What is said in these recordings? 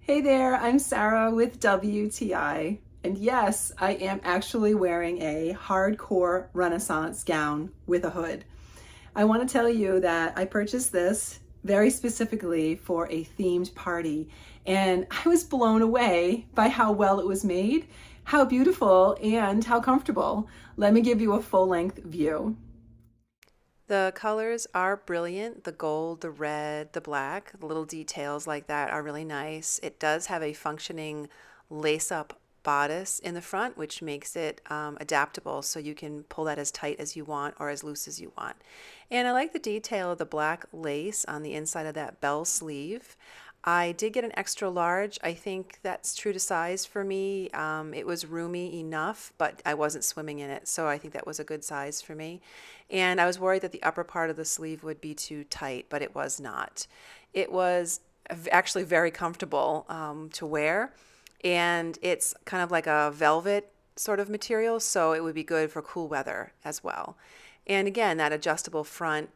Hey there, I'm Sarah with WTI, and yes, I am actually wearing a hardcore Renaissance gown with a hood. I want to tell you that I purchased this very specifically for a themed party, and I was blown away by how well it was made, how beautiful, and how comfortable. Let me give you a full-length view. The colors are brilliant. The gold, the red, the black, the little details like that are really nice. It does have a functioning lace-up bodice in the front, which makes it adaptable so you can pull that as tight as you want or as loose as you want. And I like the detail of the black lace on the inside of that bell sleeve. I did get an extra large. I think that's true to size for me. It was roomy enough, but I wasn't swimming in it, so I think that was a good size for me. And I was worried that the upper part of the sleeve would be too tight, but it was not. It was actually very comfortable to wear, and it's kind of like a velvet sort of material, so it would be good for cool weather as well. And again, that adjustable front,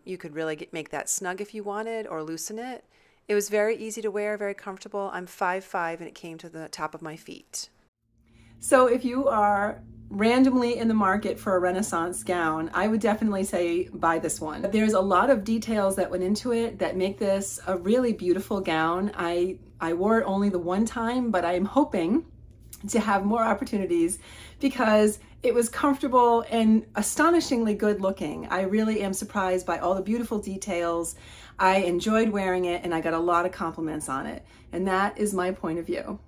you could really make that snug if you wanted or loosen it. It was very easy to wear, very comfortable. I'm 5'5" and it came to the top of my feet. So if you are randomly in the market for a Renaissance gown, I would definitely say buy this one. There's a lot of details that went into it that make this a really beautiful gown. I wore it only the one time, but I'm hoping to have more opportunities because it was comfortable and astonishingly good looking. I really am surprised by all the beautiful details. I enjoyed wearing it and I got a lot of compliments on it. And that is my point of view.